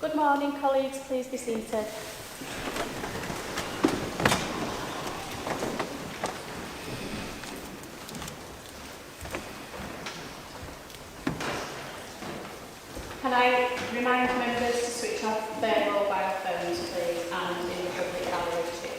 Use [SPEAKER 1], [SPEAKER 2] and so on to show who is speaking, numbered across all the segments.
[SPEAKER 1] Good morning, colleagues. Please be seated. Can I remind members to switch off their mobile phones, please, and in the public gallery too?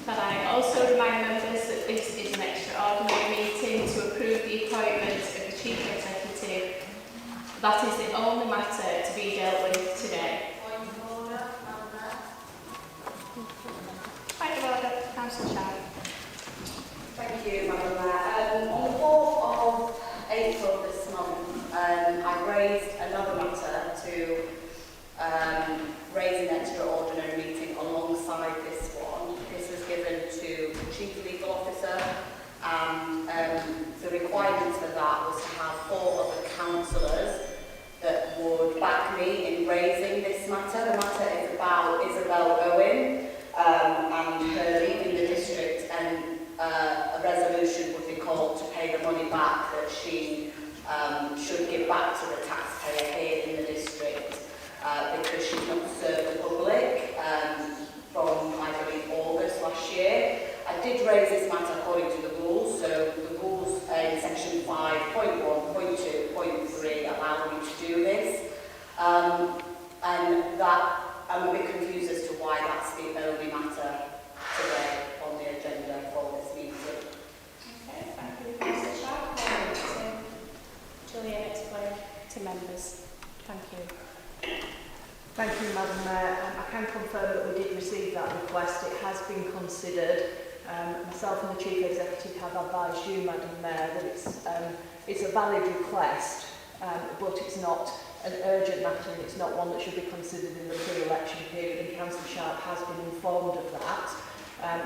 [SPEAKER 1] Can I also remind members that this is an extraordinary meeting to approve the appointment of the Chief Executive. That is the only matter to be dealt with today. Point of order, Councillor Sharp.
[SPEAKER 2] Thank you, Madam Mayor. On the 4th of April this month, I raised another matter to raise an extraordinary meeting alongside this one. This was given to the Chief Legal Officer, and the requirement for that was to have 4 other councillors that would back me in raising this matter. The matter is about Isabel Owen and her leaving the district, and a resolution would be called to pay the money back that she should give back to the taxpayer here in the district because she's not served the public from, I believe, August last year. I did raise this matter according to the rules, so the rules in section 5.1.2.3 allow me to do this, and that I'm a bit confused as to why that's the only matter today on the agenda for this meeting.
[SPEAKER 1] Okay, thank you, Councillor Sharp. Julian, explain to members. Thank you.
[SPEAKER 3] Thank you, Madam Mayor. I can confirm that we did receive that request. It has been considered. Myself and the Chief Executive have advised you, Madam Mayor, that it's a valid request, but it's not an urgent matter, and it's not one that should be considered in the pre-election period, and Councillor Sharp has been informed of that.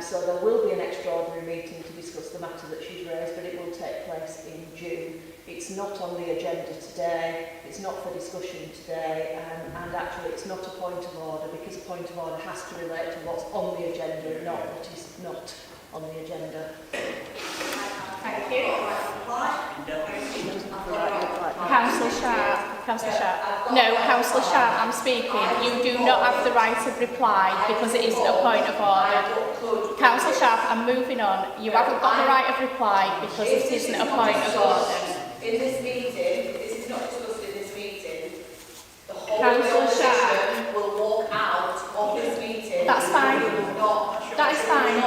[SPEAKER 3] So there will be an extraordinary meeting to discuss the matter that she's raised, but it will take place in June. It's not on the agenda today, it's not for discussion today, and actually it's not a point of order, because a point of order has to relate to what's on the agenda, not what is not on the agenda.
[SPEAKER 1] Thank you. Councillor Sharp. Councillor Sharp. No, Councillor Sharp, I'm speaking. You do not have the right of reply because it isn't a point of order. Councillor Sharp, I'm moving on. You haven't got the right of reply because it isn't a point of order.
[SPEAKER 2] In this meeting, this is not discussed in this meeting, the whole
[SPEAKER 1] Councillor Sharp
[SPEAKER 2] will walk out of this meeting.
[SPEAKER 1] That's fine. That is fine.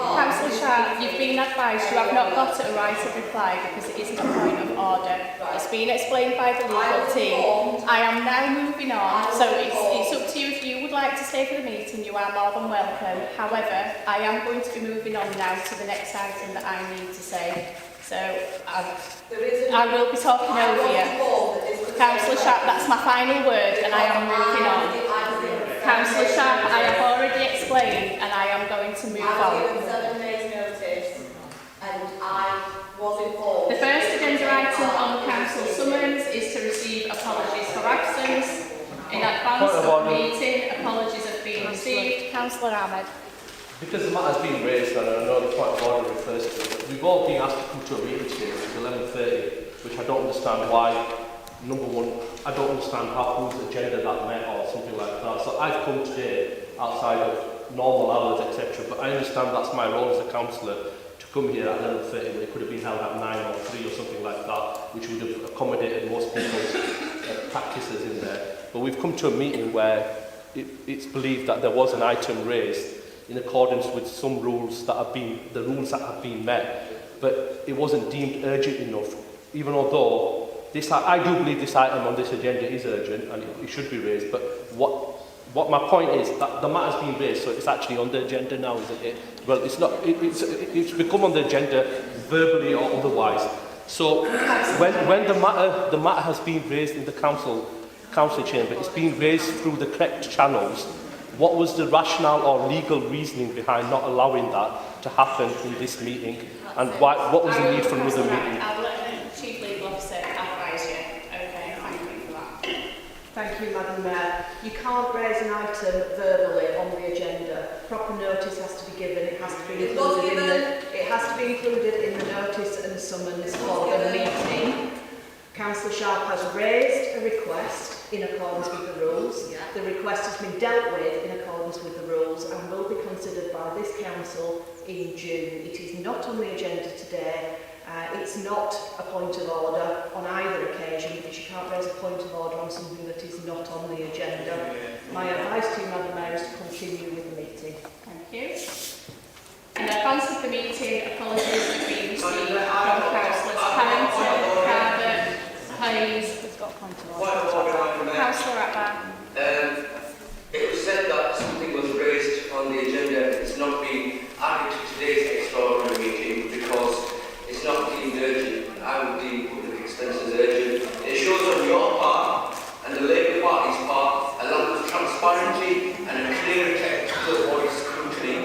[SPEAKER 1] Councillor Sharp, you've been advised you have not got a right of reply because it isn't a point of order. It's been explained by the legal team. I am now moving on, so it's up to you. If you would like to stay for the meeting, you are more than welcome. However, I am going to be moving on now to the next item that I need to say. So I will be talking over you. Councillor Sharp, that's my final word, and I am moving on. Councillor Sharp, I have already explained, and I am going to move on.
[SPEAKER 2] 7 days notice, and I was informed.
[SPEAKER 1] The first agenda item on the council summons is to receive apologies for absence. In advance of the meeting, apologies have been received. Councillor Ahmed.
[SPEAKER 4] Because the matter has been raised, and I know the point of order refers to it, we've all been asked to come to a meeting today, which is 11:30, which I don't understand why. Number one, I don't understand how whose agenda that met or something like that. So I've come today outside of normal hours, etc. But I understand that's my role as a councillor to come here at 11:30 when it could have been held at 9 or 3 or something like that, which would have accommodated most people's practices in there. But we've come to a meeting where it's believed that there was an item raised in accordance with some rules that have been, the rules that have been met, but it wasn't deemed urgent enough, even although this, I do believe this item on this agenda is urgent and it should be raised, but what my point is, that the matter's been raised, so it's actually on the agenda now, isn't it? Well, it's not, it's become on the agenda verbally or otherwise. So when the matter has been raised in the council chamber, it's been raised through the correct channels. What was the rationale or legal reasoning behind not allowing that to happen in this meeting? And what was the need for another meeting?
[SPEAKER 3] Thank you, Madam Mayor. You can't raise an item verbally on the agenda. Proper notice has to be given. It has to be included in the notice and summons for the meeting. Councillor Sharp has raised a request in accordance with the rules.
[SPEAKER 2] Yeah.
[SPEAKER 3] The request has been dealt with in accordance with the rules and will be considered by this council in June. It is not on the agenda today. It's not a point of order on either occasion because you can't raise a point of order on something that is not on the agenda. My advice to you, Madam Mayor, is to continue with the meeting.
[SPEAKER 1] Thank you. In advance of the meeting, apologies have been received from Councillors Carrington, Carver, Hayes, Councillor Atman.
[SPEAKER 5] It was said that something was raised on the agenda. It's not been added to today's extraordinary meeting because it's not deemed urgent. I would deem public expenses urgent. It shows on your part and the Labour Party's part a lack of transparency and a clear technical voice scrutiny.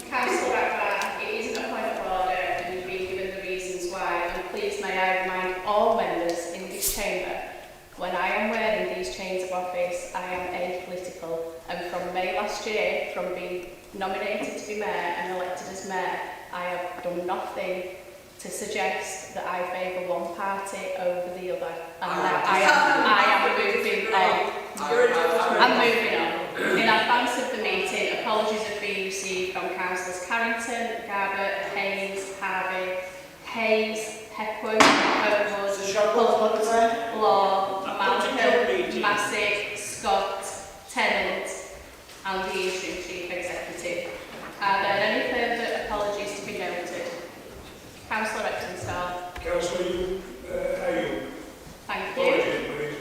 [SPEAKER 1] Councillor Atman, it isn't a point of order and you've been given the reasons why. And please may I remind all members in this chamber, when I am wearing these chains of office, I am apolitical. And from May last year, from being nominated to be mayor and elected as mayor, I have done nothing to suggest that I favour one party over the other. And that I am moving on. I'm moving on. In advance of the meeting, apologies have been received from Councillors Carrington, Garbutt, Hayes, Harvey, Hayes, Hepworth, Oakwood, Law, Malcolm, Massick, Scott, Tennant, and the interim Chief Executive. Are there any further apologies to be noted? Councillor Epton-Starr.
[SPEAKER 6] Councillor Ayub.
[SPEAKER 1] Thank you.
[SPEAKER 6] Apologies, please.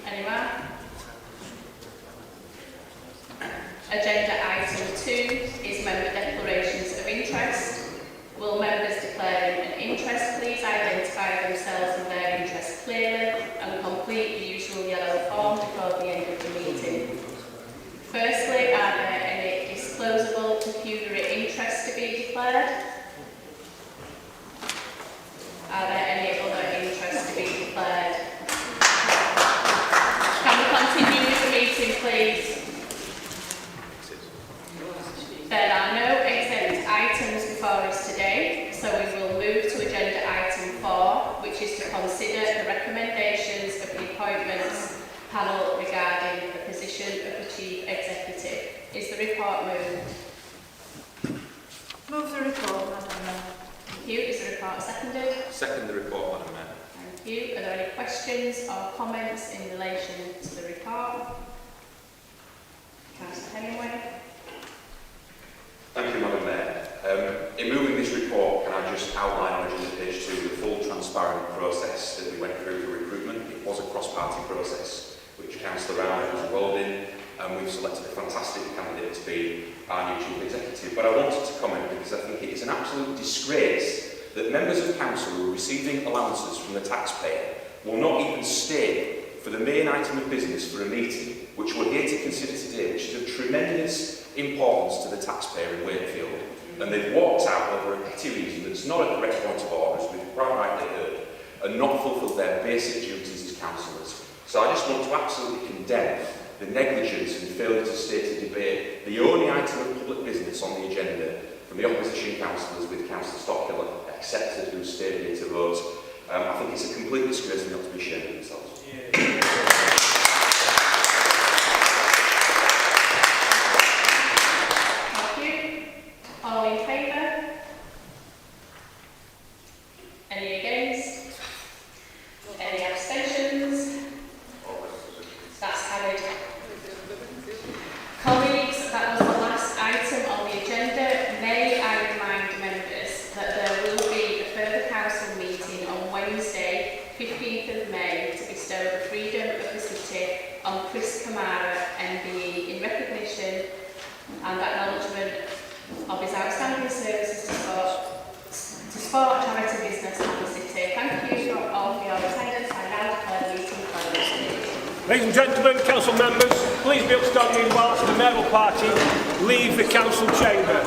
[SPEAKER 1] Anyone? Agenda item 2 is member declarations of interest. Will members declaring an interest please identify themselves and their interest clearly and complete the usual yellow form before the end of the meeting. Firstly, are there any disclosable pecuniary interests to be declared? Are there any other interests to be declared? Can we continue with the meeting, please? There are no exempt items before us today, so we will move to agenda item 4, which is to consider the recommendations of the appointments panel regarding the position of the Chief Executive. Is the report moved?
[SPEAKER 3] Move the report, Madam Mayor.
[SPEAKER 1] Thank you. Is the report seconded?
[SPEAKER 7] Second the report, Madam Mayor.
[SPEAKER 1] Thank you. Are there any questions or comments in relation to the report? Councillor Hemingway.
[SPEAKER 7] Thank you, Madam Mayor. In moving this report, can I just outline on agenda page 2 the full transparent process that we went through for recruitment? It was a cross-party process, which Councillor Rowley was involved in, and we've selected a fantastic candidate to be our new Chief Executive. But I wanted to comment because I think it is an absolute disgrace that members of council who are receiving allowances from the taxpayer will not even stay for the main item of business for a meeting, which we're here to consider today, which is of tremendous importance to the taxpayer in Wakefield. And they've walked out over a petty reason that's not a correct point of order, as we've quite rightly heard, and not fulfilled their basic duties as councillors. So I just want to absolutely condemn the negligence and failure to stay to debate the only item of public business on the agenda from the opposition councillors, with Councillor Stockill accepted, who stayed here to vote. I think it's a complete disgrace not to be ashamed of themselves.
[SPEAKER 1] Thank you. All in favour? Any against? Any abstentions? That's carried. Colleagues, that was the last item on the agenda. May I remind members that there will be a further council meeting on Wednesday, 15th of May, to bestow the freedom of the city on Chris Kamara, MBE, in recognition and acknowledgement of his outstanding services to sport, charity business and the city. Thank you all for your attendance. I now declare the meeting closed.
[SPEAKER 6] Ladies and gentlemen, council members, please be upstanding whilst the mayoral party leave the council chamber.